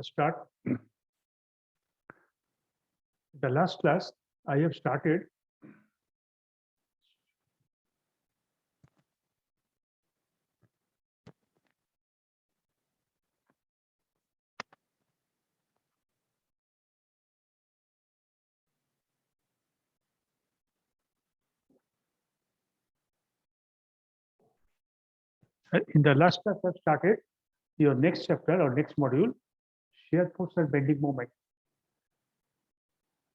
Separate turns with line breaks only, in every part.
start. The last class I have started in the last class I've started your next chapter or next module, shear force and bending moment.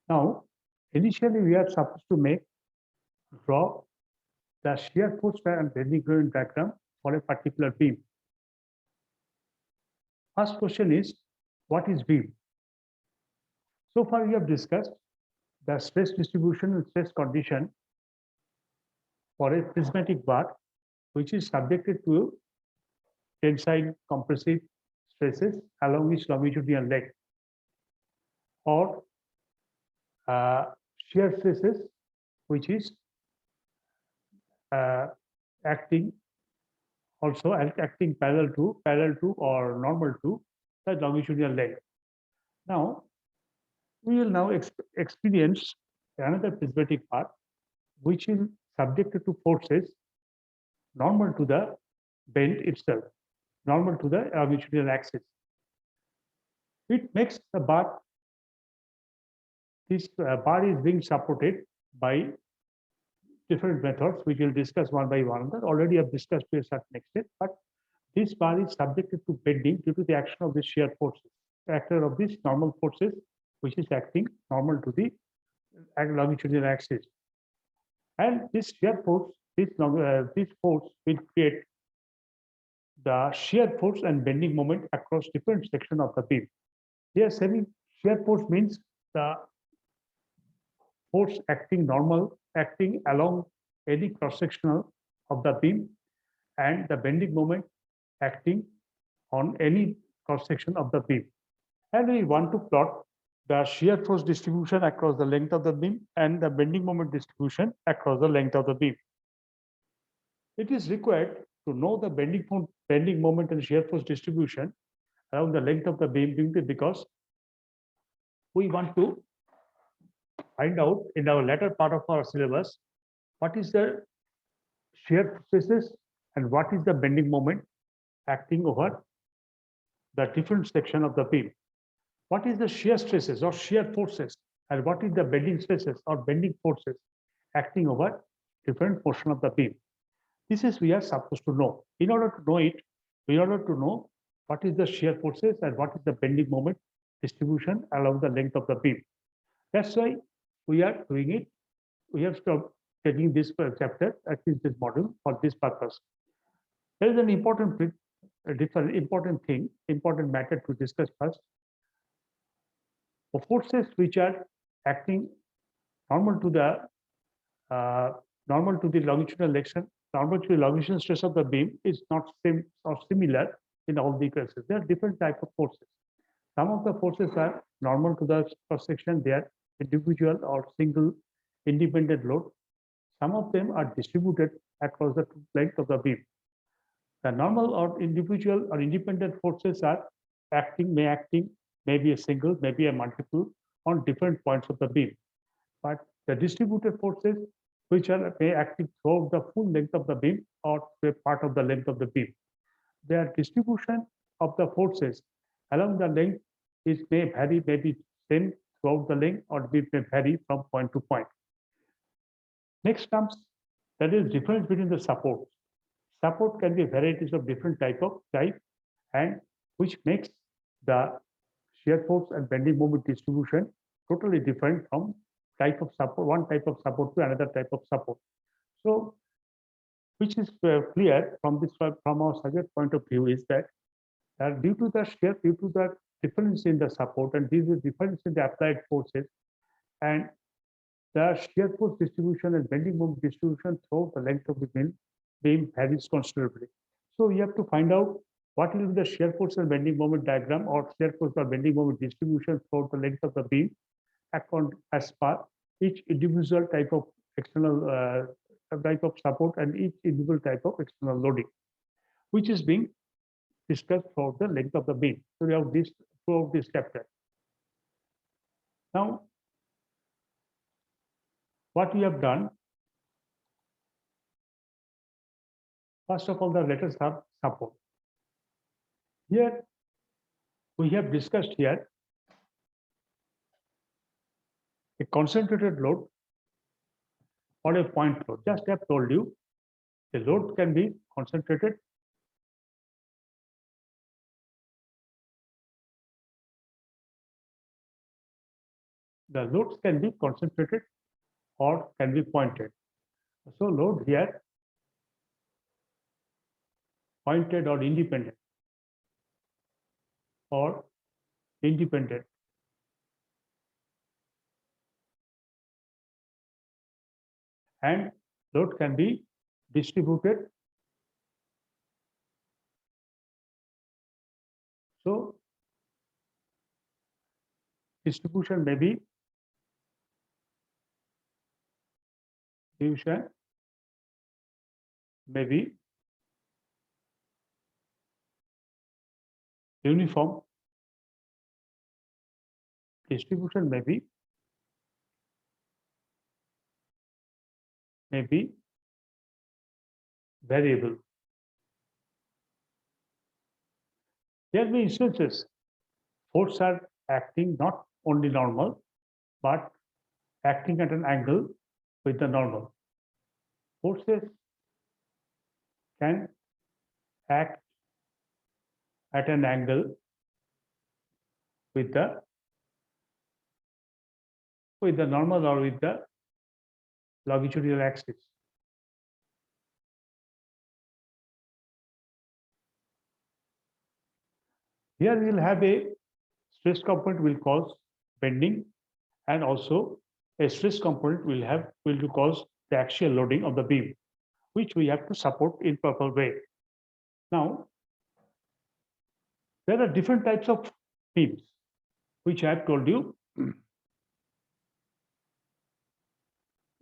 Now, initially we are supposed to draw the shear force and bending moment diagram for a particular beam. First question is, what is beam? So far we have discussed the stress distribution and stress condition for a prismatic bar, which is subjected to tensile compressive stresses along its longitudinal leg, or shear stresses, which is acting parallel to or normal to the longitudinal leg. Now we will now experience another prismatic path which is subjected to forces normal to the bend itself, normal to the longitudinal axis. It makes the bar, this bar is being supported by different methods, which we'll discuss one by one. Already I've discussed to a certain extent, but this bar is subjected to bending due to the action of the shear forces, actor of these normal forces, which is acting normal to the longitudinal axis. And this shear force, this force will create the shear force and bending moment across different sections of the beam. Here, shear force means the force acting along any cross-sectional of the beam, and the bending moment acting on any cross-section of the beam. And we want to plot the shear force distribution across the length of the beam and the bending moment distribution across the length of the beam. It is required to know the bending moment and shear force distribution around the length of the beam because we want to find out in our latter part of our syllabus what is the shear stresses and what is the bending moment acting over the different section of the beam. What is the shear stresses or shear forces, and what is the bending stresses or bending forces acting over different portion of the beam. This is we are supposed to know. In order to know what is the shear forces and what is the bending moment distribution along the length of the beam. That's why we are doing it. We have stopped taking this chapter, at least this module, for this purpose. There is an important matter to discuss first. The forces which are acting normal to the longitudinal lection, normal to the longitudinal stress of the beam is not same or similar in all the cases. There are different types of forces. Some of the forces are normal to the cross section. They are individual or single independent load. Some of them are distributed across the length of the beam. The normal or individual or independent forces are maybe a single, maybe a multiple on different points of the beam. But the distributed forces, which are acting throughout the full length of the beam or a part of the length of the beam, their distribution of the forces along the length may vary, maybe same throughout the length, or it may vary from point to point. Next comes, that is difference between the supports. Support can be varieties of different type, and which makes the shear force and bending moment distribution totally different from type of support, one type of support to another type of support. So, which is clear from our subject point of view is that due to the difference in the support and due to the difference in the applied forces, and the shear force distribution and bending moment distribution throughout the length of the beam varies considerably. So we have to find out what will be the shear force and bending moment diagram or shear force or bending moment distribution throughout the length of the beam as per each individual type of external type of support and each individual type of external loading, which is being discussed throughout the length of the beam. So we have these throughout this chapter. Now, what we have done, first of all, the letters have support. Here, we have discussed here a concentrated load or a point load. Just I have told you, the load can be concentrated the loads can be concentrated or can be pointed. So load here pointed or independent or independent. And load can be distributed. So distribution may be distribution may be uniform. Distribution may be variable. There will be instances forces are acting not only normal, but acting at an angle with the normal. Forces can act at an angle with the normal or with the longitudinal axis. Here we will have a stress component will cause bending, and also a stress component will cause the axial loading of the beam, which we have to support in proper way. Now, there are different types of beams, which I have told you.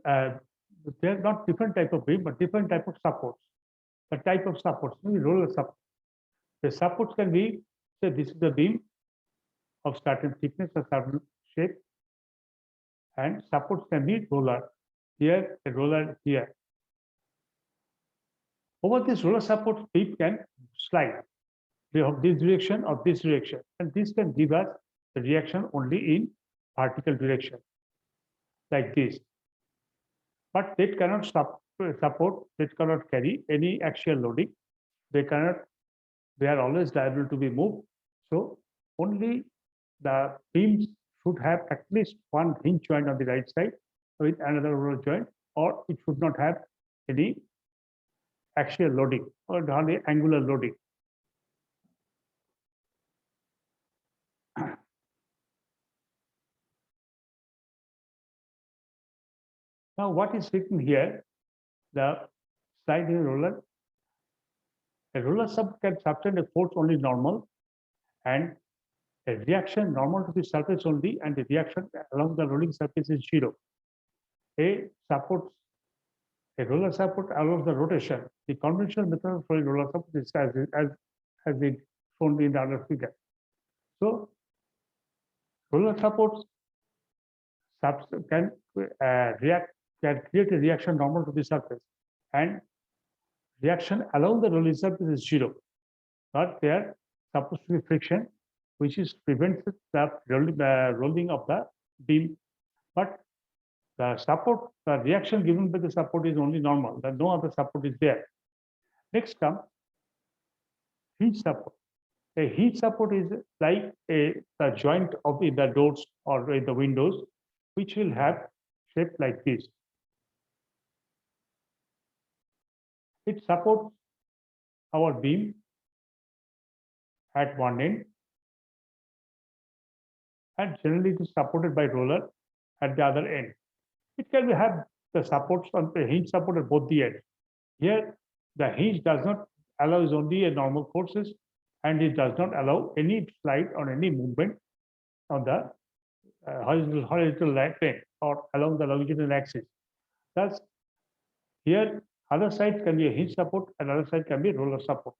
They are not different type of beam, but different type of supports. The type of supports, roller support. The supports can be, say, this is the beam of certain thickness or certain shape, and supports can be roller. Here, a roller here. Over this roller support, beam can slide. They have this direction or this direction, and this can give us the reaction only in vertical direction, like this. But they cannot support, they cannot carry any axial loading. They are always liable to be moved. So only the beams should have at least one hinge joint on the right side with another roller joint, or it should not have any axial loading or only angular loading. Now, what is written here? The sliding roller. A roller can subtend a force only normal, and a reaction normal to the surface only, and the reaction along the rolling surface is zero. A roller support allows the rotation. The conventional method for a roller support is as it shown in the other figure. So, roller supports can create a reaction normal to the surface, and reaction along the rolling surface is zero. But there supposed to be friction, which is prevents the rolling of the beam. But the reaction given by the support is only normal. No other support is there. Next comes hinge support. A hinge support is like the joint of in the doors or in the windows, which will have shape like this. It supports our beam at one end, and generally it is supported by roller at the other end. It can have the supports on the hinge support at both the ends. Here, the hinge does not allow only a normal forces, and it does not allow any slide or any movement on the horizontal plane or along the longitudinal axis. Thus, here other side can be a hinge support, and other side can be roller support.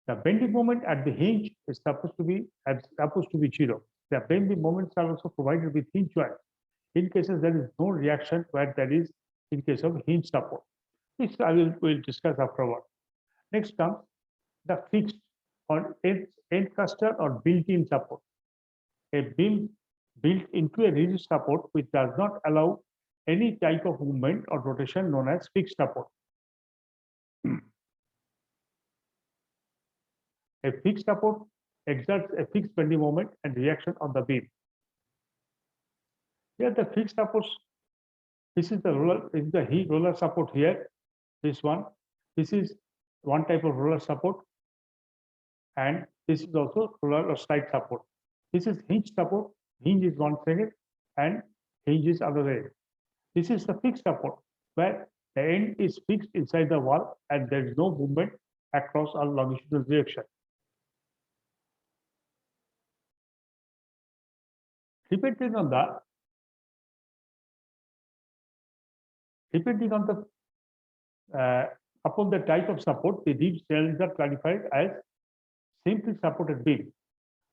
The bending moment at the hinge is supposed to be zero. The bending moments are also provided with hinge joints. In cases there is no reaction where there is in case of hinge support. This I will discuss afterward. Next comes the fixed or end caster or built-in support. A beam built into a rigid support which does not allow any type of movement or rotation known as fixed support. A fixed support exerts a fixed bending moment and reaction on the beam. Here the fixed supports, this is the roller support here, this one. This is one type of roller support, and this is also roller or slide support. This is hinge support. Hinge is one side and hinge is other end. This is the fixed support where the end is fixed inside the wall and there is no movement across a longitudinal direction. Depending on upon the type of support, the beam cells are classified as simply supported beam.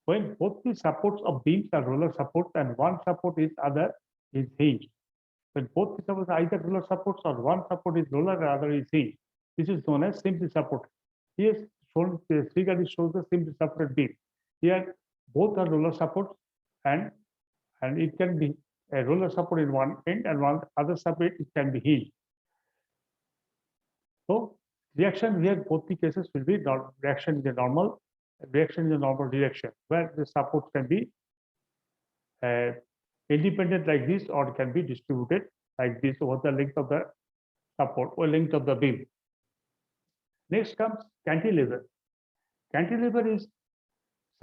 When both the supports of beams are roller supports and one support is other is hinge. When both the supports are either roller supports or one support is roller and other is hinge, this is known as simply supported. Here shown the figure shows the simply supported beam. Here both are roller supports and it can be a roller support in one end and one other support it can be hinge. So reaction here both the cases will be reaction in the normal direction where the support can be independent like this or can be distributed like this over the length of the support or length of the beam. Next comes cantilever. Cantilever is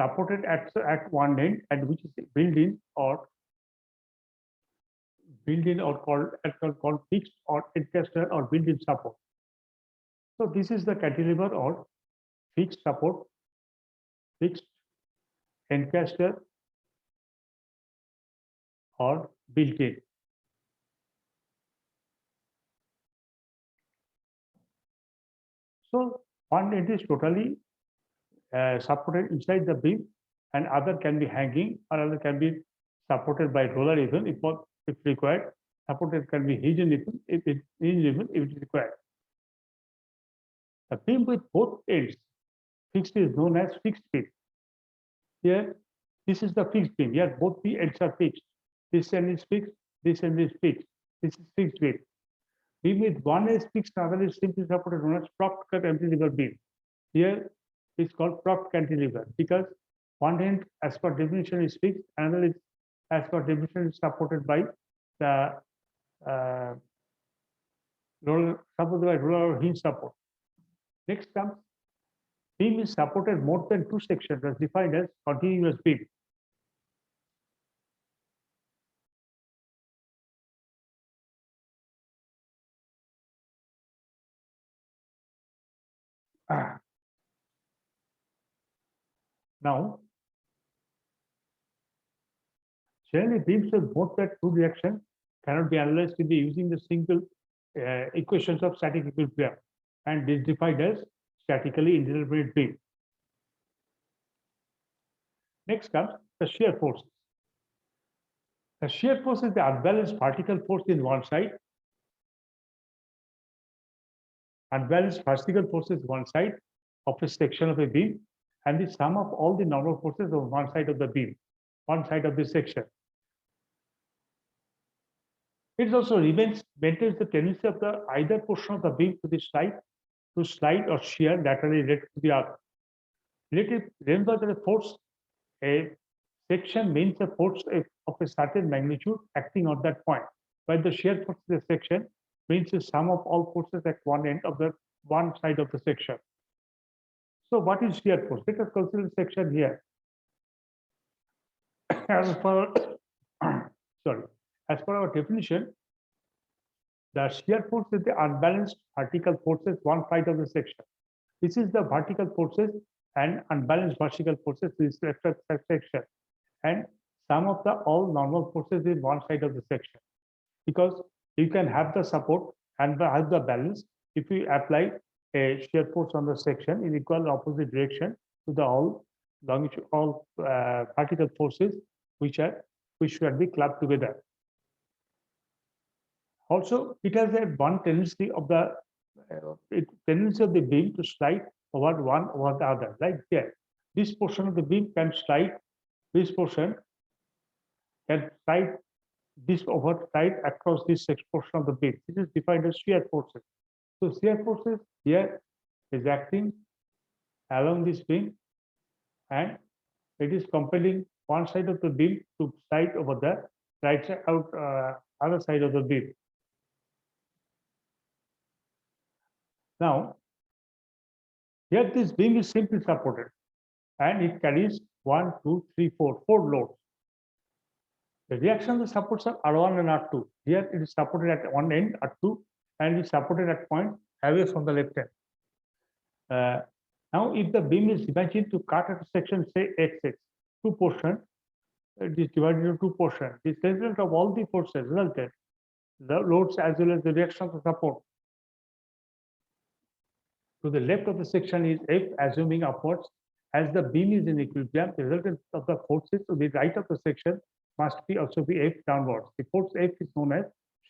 supported at one end and which is built-in or called fixed or encaster or built-in support. So this is the cantilever or fixed support, fixed encaster or built-in. So one end is totally supported inside the beam and other can be hanging or other can be supported by roller even if required. Supported can be hinge even if it is required. The beam with both ends fixed is known as fixed beam. Here, this is the fixed beam. Here, both the ends are fixed. This end is fixed. This end is fixed. This is fixed beam. Beam with one is fixed, another is simply supported known as propped cantilever beam. Here, it's called propped cantilever because one end, as per definition, is fixed. Another is, as per definition, is supported by the roller or hinge support. Next comes beam is supported more than two sections as defined as continuous beam. Now, generally beams with both that two directions cannot be analyzed with using the single equations of static equilibrium and is defined as statically indeterminate beam. Next comes the shear forces. The shear force is the unbalanced vertical force in one side. Unbalanced vertical force is one side of a section of a beam and the sum of all the normal forces on one side of the beam, one side of the section. It also maintains the tendency of the either portion of the beam to slide or shear laterally related to the other. Remember that a section means a force of a certain magnitude acting on that point, while the shear force of the section means the sum of all forces at one end of the one side of the section. So what is shear force? Let us consider the section here. As per our definition, the shear force is the unbalanced vertical forces one side of the section. This is the vertical forces and unbalanced vertical forces in this section, and sum of all normal forces in one side of the section. Because you can have the support and have the balance if you apply a shear force on the section in equal opposite direction to the all vertical forces which should be clubbed together. Also, it has a one tendency of the beam to slide over one over the other, like there. This portion of the beam can slide. This portion can slide this over side across this portion of the beam. This is defined as shear forces. So shear forces here is acting along this beam, and it is compelling one side of the beam to slide over the right side other side of the beam. Now, here this beam is simply supported, and it carries 1, 2, 3, 4 loads. The reaction of the supports are R1 and R2. Here it is supported at one end, R2, and it is supported at point away from the left end. Now, if the beam is imagined to cut at a section, say XX, two portions, it is divided into two portions. This result of all the forces resulted, the loads as well as the reaction of the support. To the left of the section is F, assuming upwards. As the beam is in equilibrium, the resultant of the forces to the right of the section must be also be F downwards. The force F is known as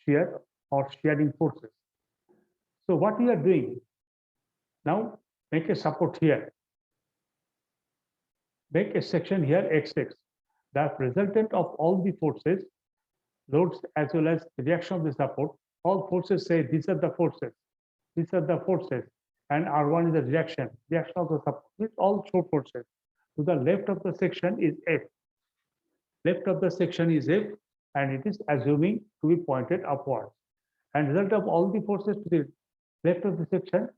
shear or shearing forces. So what we are doing now, make a support here. Make a section here XX. The resultant of all the forces, loads as well as the reaction of the support, all forces say these are the forces. These are the forces. And R1 is the reaction of the support. With all show forces. To the left of the section is F. Left of the section is F, and it is assuming to be pointed upwards. And result of all the forces to the left of the section,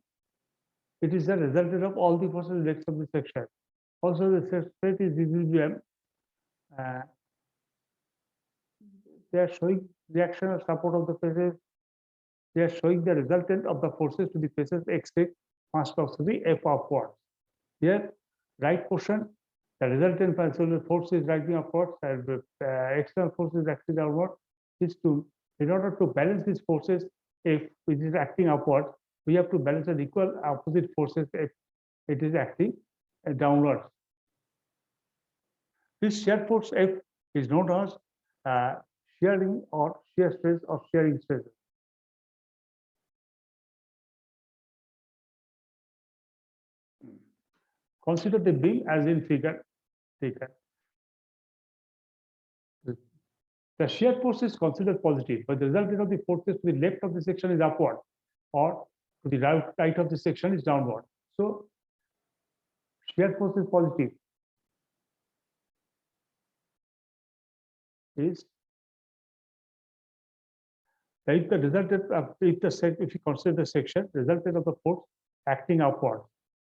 it is the resultant of all the forces left of the section. Also, the straight is equilibrium. They are showing reaction or support of the faces. They are showing the resultant of the forces to the faces XX must also be F upwards. Here, right portion, the resultant force is acting upwards and external force is acting downward. In order to balance these forces, if it is acting upwards, we have to balance an equal opposite forces if it is acting downwards. This shear force F is known as shearing or shear stress or shearing stress. Consider the beam as in figure taken. The shear force is considered positive, but the resultant of the forces to the left of the section is upward, or to the right of the section is downward. So, shear force is positive. Is if the resultant of if you consider the section, resultant of the force acting upward,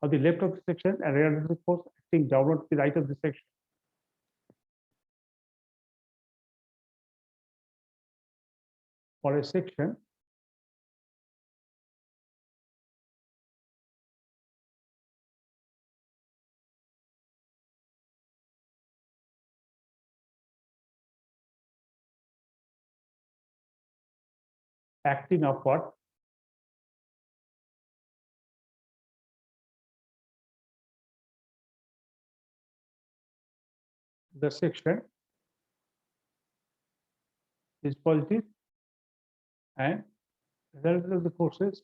or the left of the section, and resultant of the force acting downward to the right of the section. For a section, acting upward, the section is positive, and resultant of the forces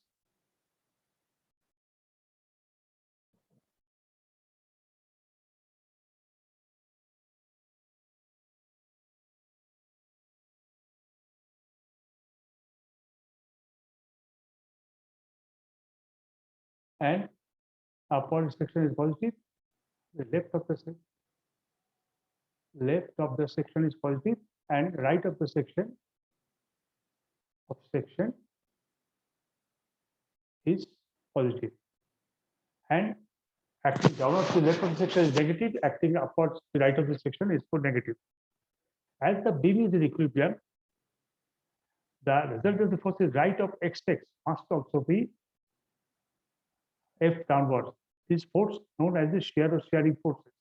and upward section is positive. The left of the section is positive, and right of the section is positive. And acting downwards to the left of the section is negative, acting upwards to the right of the section is for negative. As the beam is in equilibrium, the result of the force is right of XX must also be F downwards. This force known as the shear or shearing forces.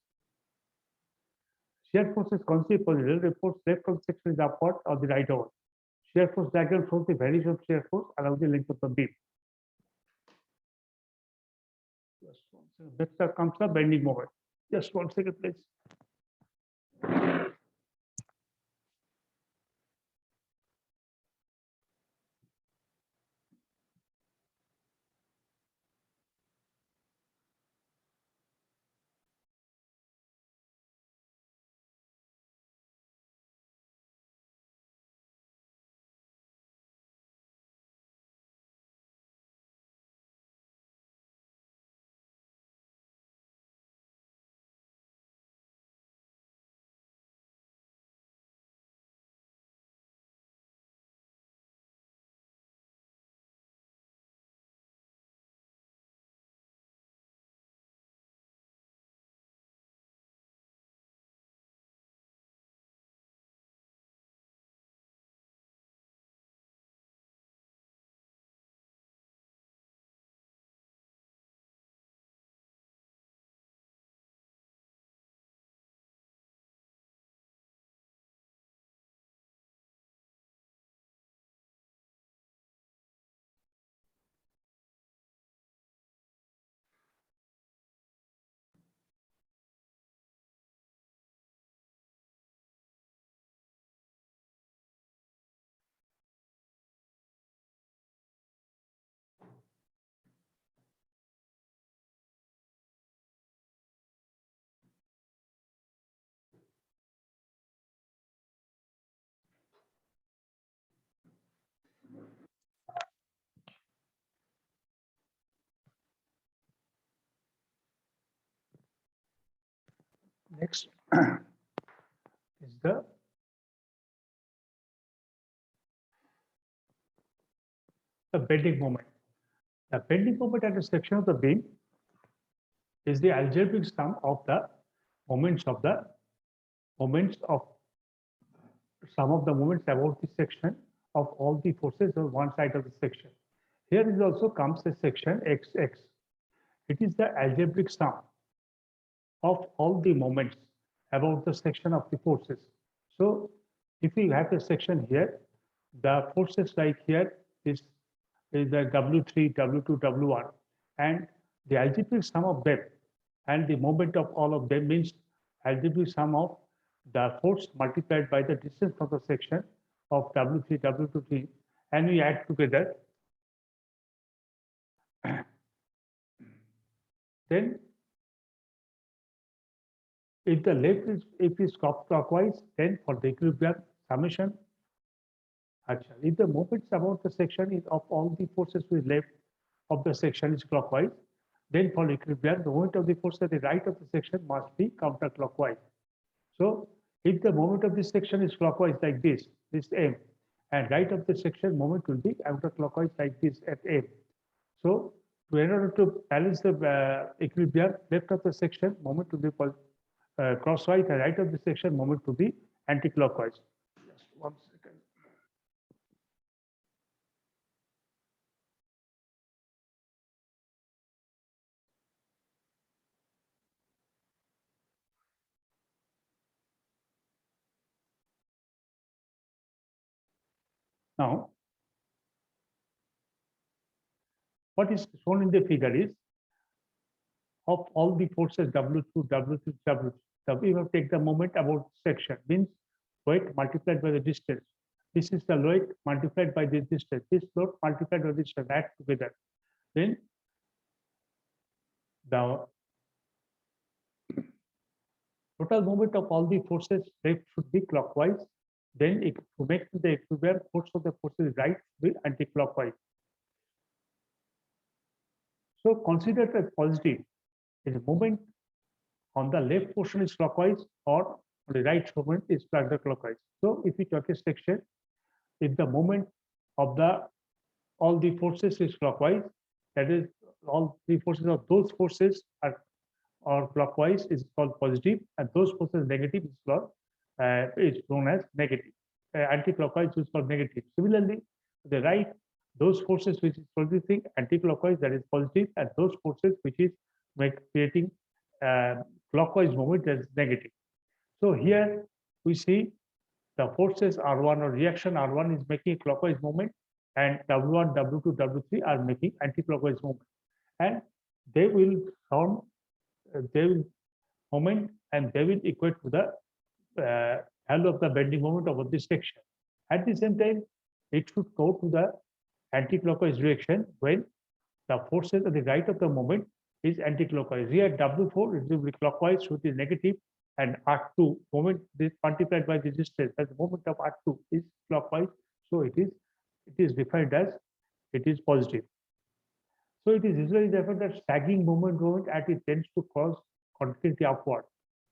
Shear force is considered positive. The force left of the section is upward or the right over. Shear force diagram shows the variation of shear force along the length of the beam. Next comes the bending moment. Just 1 second, please. Next is the bending moment. The bending moment at a section of the beam is the algebraic sum of the moments of sum of the moments about the section of all the forces on one side of the section. Here is also comes a section XX. It is the algebraic sum of all the moments about the section of the forces. So if we have a section here, the forces like here is the W3, W2, W1, and the algebraic sum of them and the moment of all of them means algebraic sum of the force multiplied by the distance from the section of W3, W2, and we add together. Then if the left is clockwise, then for the equilibrium summation. If the moments about the section is of all the forces to the left of the section is clockwise, then for equilibrium, the moment of the force at the right of the section must be counterclockwise. So if the moment of this section is clockwise like this M, and right of the section moment will be counterclockwise like this at M. So in order to balance the equilibrium, left of the section moment will be crosswise, and right of the section moment to be anti-clockwise. Just 1 second. Now, what is shown in the figure is of all the forces W2, W3, W3, we have take the moment about section means weight multiplied by the distance. This is the weight multiplied by this distance. This load multiplied by this distance, add together. Then the total moment of all the forces left should be clockwise. Then to make the equilibrium, force of the forces right will be anti-clockwise. So consider it as positive. The moment on the left portion is clockwise or the right moment is counterclockwise. So if we talk a section, if the moment of all the forces is clockwise, that is all three forces of those forces are clockwise is called positive, and those forces negative is known as negative. Anti-clockwise is called negative. Similarly, the right, those forces which is producing anti-clockwise, that is positive, and those forces which is creating clockwise moment, that is negative. So here we see the forces R1 or reaction R1 is making a clockwise movement, and W1, W2, W3 are making anti-clockwise movement. And they will sound, they will moment, and they will equate to the value of the bending moment over this section. At the same time, it should go to the anti-clockwise direction when the forces at the right of the moment is anti-clockwise. Here W4 is will be clockwise, which is negative, and R2 moment this multiplied by the distance as the moment of R2 is clockwise, so it is defined as it is positive. So it is usually defined as sagging moment as it tends to cause continuity upward.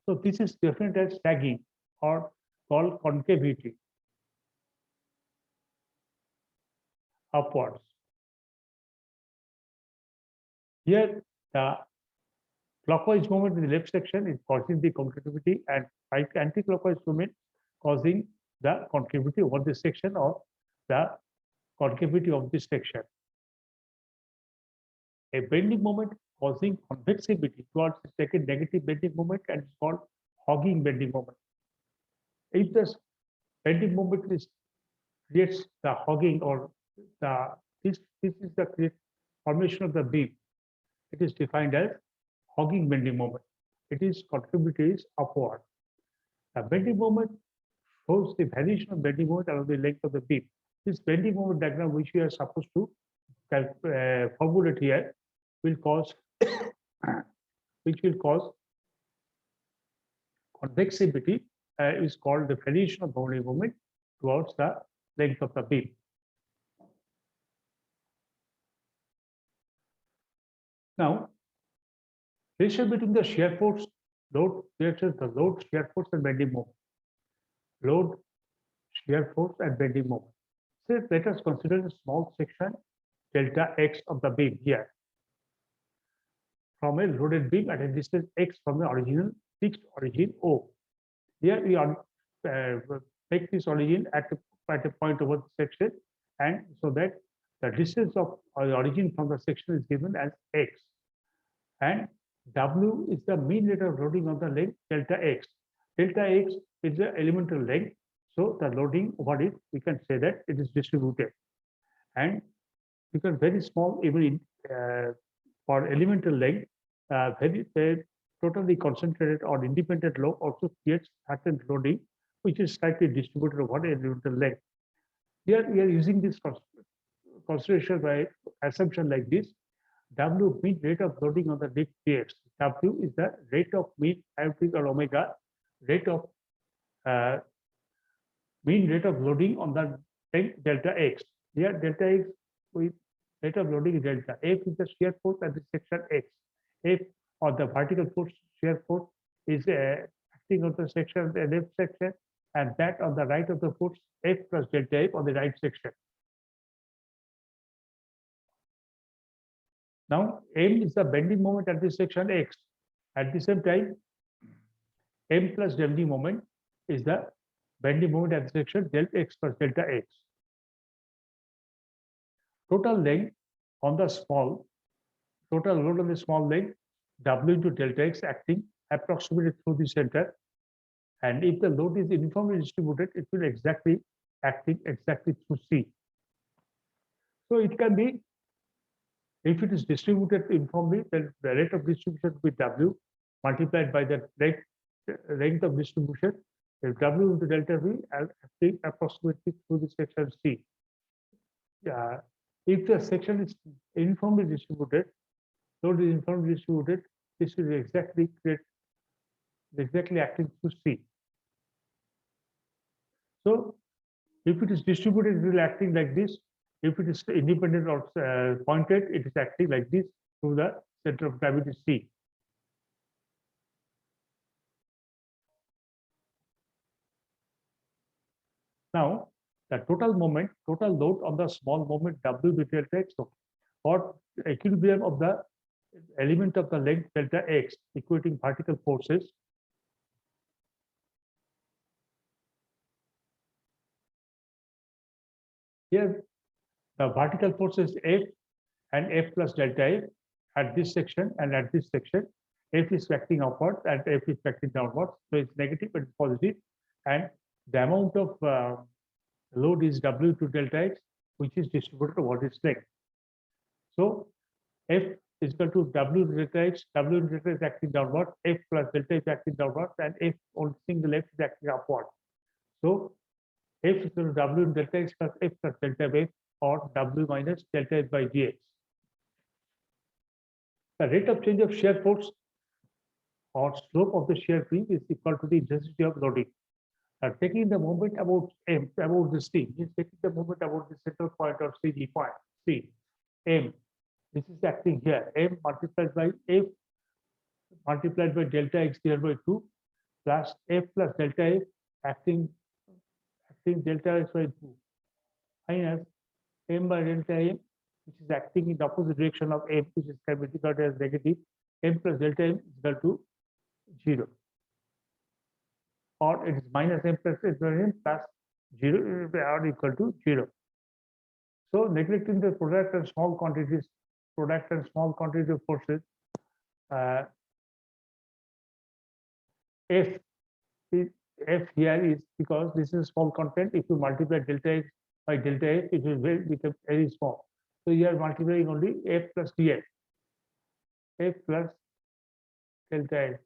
So this is defined as sagging or called concavity upwards. Here the clockwise movement in the left section is causing the concavity, and anti-clockwise movement causing the concavity over this section or the concavity of this section. A bending moment causing convexity towards the second negative bending moment and it's called hogging bending moment. If the bending moment creates the hogging or this is the formation of the beam, it is defined as hogging bending moment. It is contributed is upward. The bending moment shows the variation of bending moment along the length of the beam. This bending moment diagram, which we are supposed to formulate here, will cause which will cause convexity is called the variation of bending moment towards the length of the beam. Now, ratio between the shear force, load, the load, shear force, and bending moment. Load, shear force, and bending moment. So let us consider a small section delta x of the beam here. From a loaded beam at a distance x from the original fixed origin O. Here we take this origin at a point over the section, and so that the distance of the origin from the section is given as x, and W is the mean rate of loading on the length delta x. Delta x is the elemental length, so the loading over it, we can say that it is distributed, and because very small, even in, for elemental length, very totally concentrated or independent load also creates certain loading, which is slightly distributed over elemental length. Here we are using this consideration by assumption like this. W mean rate of loading on the length dx. W is the rate of mean average or omega rate of mean rate of loading on the length delta x. Here delta x with rate of loading is delta. F is the shear force at the section x. F or the vertical force shear force is acting on the section, the left section, and that on the right of the force F plus delta F on the right section. Now, M is the bending moment at this section X. At the same time, M plus bending moment is the bending moment at the section delta X plus delta X. Total length on the small, total load on the small length, W into delta X acting approximately through the center. And if the load is uniformly distributed, it will acting exactly through C. So it can be, if it is distributed uniformly, then the rate of distribution will be W multiplied by the length of distribution. If W into delta V acting approximately through the section C. If the section is uniformly distributed, load is uniformly distributed, this will exactly acting through C. So if it is distributed, it will acting like this. If it is independent or pointed, it is acting like this through the center of gravity C. Now, the total load on the small moment W with delta X for equilibrium of the element of the length delta X equating vertical forces. Here, the vertical forces F and F plus delta F at this section and at this section. F is acting upwards and F is acting downwards. So it's negative but it's positive. And the amount of load is W to delta X, which is distributed over this length. So F is equal to W delta X. W delta is acting downward, F plus delta is acting downward, and F on single F is acting upward. So F is equal to W delta X plus F plus delta F, or W minus delta F by dx. The rate of change of shear force or slope of the shear free is equal to the intensity of loading. Taking the moment about M, about this thing, is taking the moment about the central point or CD point, C, M. This is acting here, M multiplied by F multiplied by delta X divided by 2 plus F plus delta F acting delta X by 2 minus M by delta M, which is acting in the opposite direction of M, which is can be regarded as negative. M plus delta M is equal to 0, or it is minus M plus M plus 0 or equal to 0. So neglecting the product and small quantities of forces, F here is because this is small content. If you multiply delta X by delta F, it will become very small. So you are multiplying only F plus df, F plus delta F,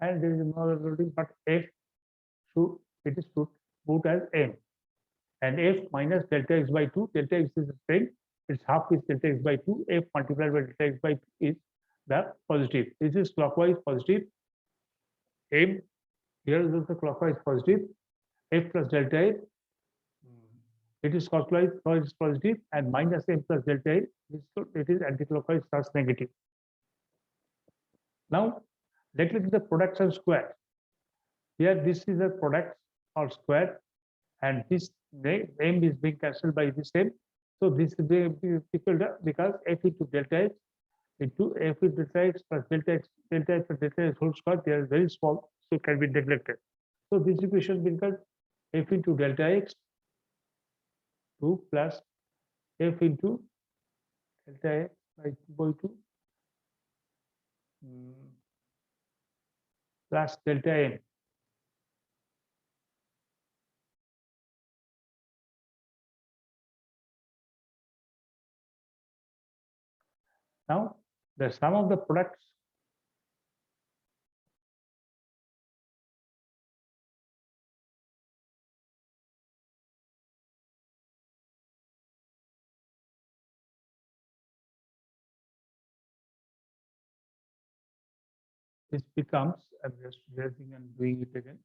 and there is another loading, but F should put as M, and F minus delta X by 2. Delta X is the same; it's half is delta X by 2. F multiplied by delta X by 2 is the positive. This is clockwise positive. M here is also clockwise positive. F plus delta F, it is clockwise positive, and minus M plus delta F, it is anti-clockwise thus negative. Now let's look at the products and square. Here this is a product or square, and this M is being cancelled by this M. So this is equal to, because F into delta X into F into delta X plus delta X plus delta X whole square, they are very small, so it can be neglected. So this equation becomes F into delta X 2 plus F into delta X by 2 by 2 plus delta M. Now the sum of the products this becomes, I'm just raising and doing it again.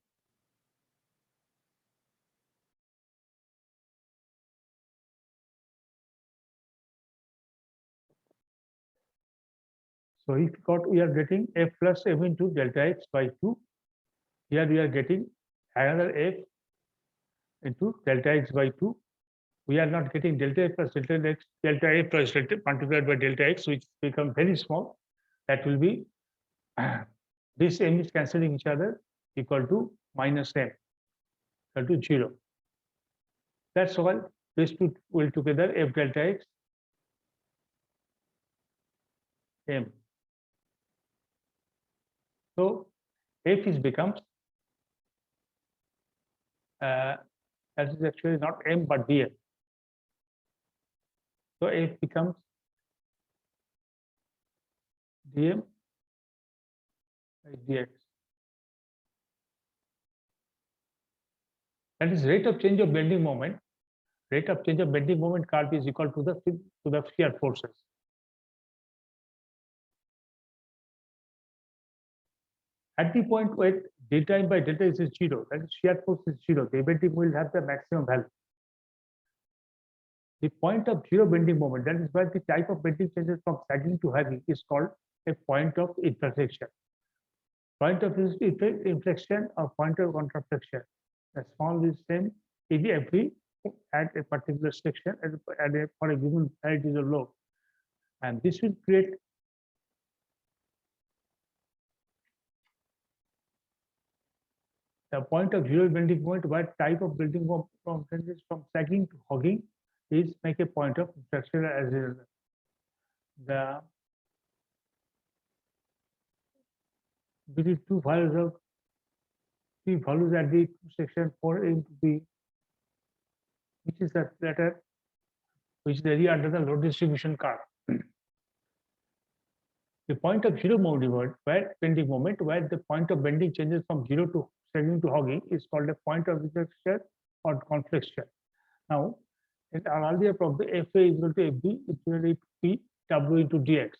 So if we are getting F plus M into delta X by 2, here we are getting another F into delta X by 2. We are not getting delta F plus delta X, delta F plus delta multiplied by delta X, which become very small. That will be this M is cancelling each other, equal to minus M, equal to 0. That's why these two will together F delta X M. So F is becomes that is actually not M but df. So F becomes dm by dx. That is rate of change of bending moment. Rate of change of bending moment curve is equal to the shear forces. At the point where delta M by delta is 0, that is shear force is 0, the bending will have the maximum value. The point of zero bending moment, that is where the type of bending changes from sagging to hugging, is called a point of inflection. Point of inflection or point of contraflexion. The small is same in every at a particular section for a given height is a load, and this will create the point of zero bending moment, where type of bending moment changes from sagging to hugging is make a point of inflection as the between two values of three values at the section 4 into B, which is the letter which is the area under the load distribution curve. the point of zero moment, where bending moment, where the point of bending changes from zero to stretching to hogging, is called a point of shear or conflict shear. Now, in our earlier problem, FA is equal to FB, it's equal to P W into dx,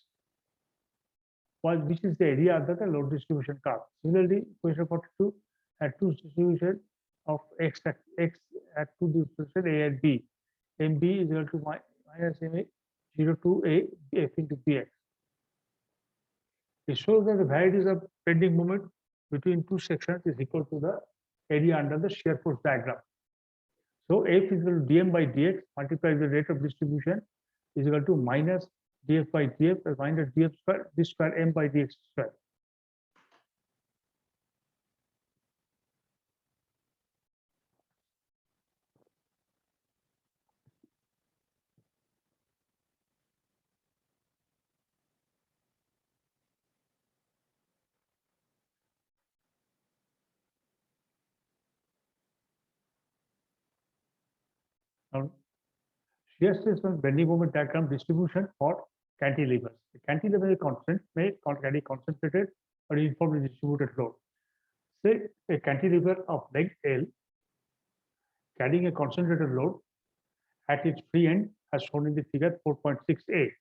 which is the area under the load distribution curve. Similarly, question 42 had two distribution of x at two distribution A and B. MB is equal to minus MA 0 to A F into Px. It shows that the varieties of bending moment between two sections is equal to the area under the shear force diagram. So F is equal to dm by dx multiplied with the rate of distribution is equal to minus df by df minus df square, this square m by dx square. Now, shear stress and bending moment diagram distribution for cantilevers. The cantilever is constant, may carry concentrated or uniformly distributed load. Say a cantilever of length L carrying a concentrated load at its free end as shown in the figure 4.6a.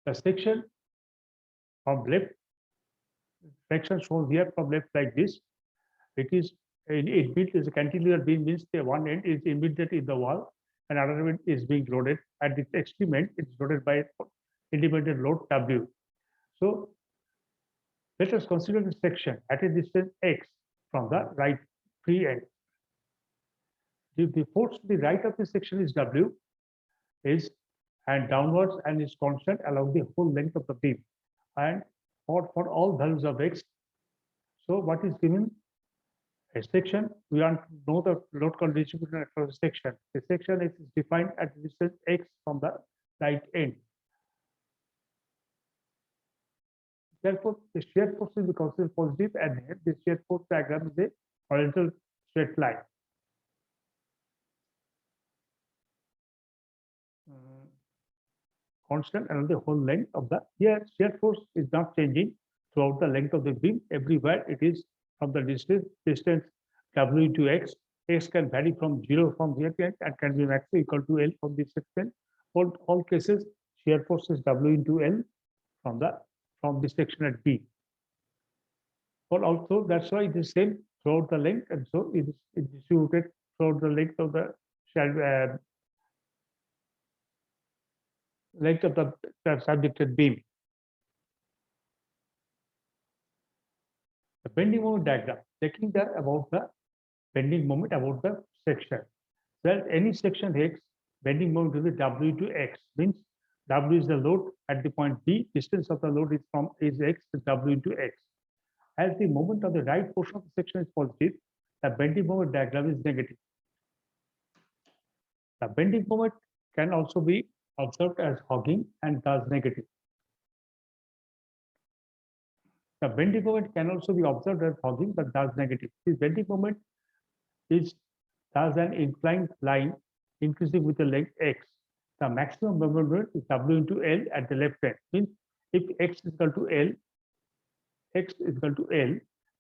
The section from left, section shown here from left like this, it is built as a cantilever beam, means the one end is embedded in the wall and another end is being loaded. At its extreme end, it's loaded by independent load W. So let us consider the section at a distance x from the right free end. If the force to the right of the section is W, is and downwards and is constant along the whole length of the beam, and for all values of x. So what is given? A section, we want to know the load distribution across the section. The section is defined at the distance x from the right end. Therefore, the shear force is considered positive, and here the shear force diagram is a horizontal straight line. Constant along the whole length of the, here shear force is not changing throughout the length of the beam. Everywhere it is from the distance W into x. X can vary from 0 from here and can be maximum equal to L from this section. All cases, shear force is W into L from this section at B. But also that's why it is same throughout the length, and so it is distributed throughout the length of the subjected beam. The bending moment diagram, taking about the bending moment about the section. Well, any section X, bending moment will be W to X, means W is the load at the point B, distance of the load is X, W into X. As the moment of the right portion of the section is positive, the bending moment diagram is negative. The bending moment can also be observed as hogging and thus negative. The bending moment can also be observed as hogging but thus negative. This bending moment is thus an inclined line increasing with the length x. The maximum moment is W into L at the left end. Means if x is equal to L,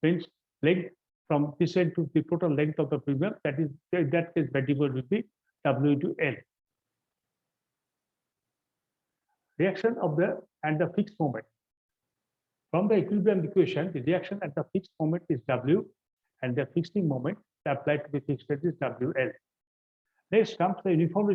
means length from this end to the total length of the premium, that is, in that case, bending moment will be W into L. Reaction of the fixed moment. From the equilibrium equation, the reaction at the fixed moment is W, and the fixing moment applied to the fixed rate is WL. Next comes the uniformly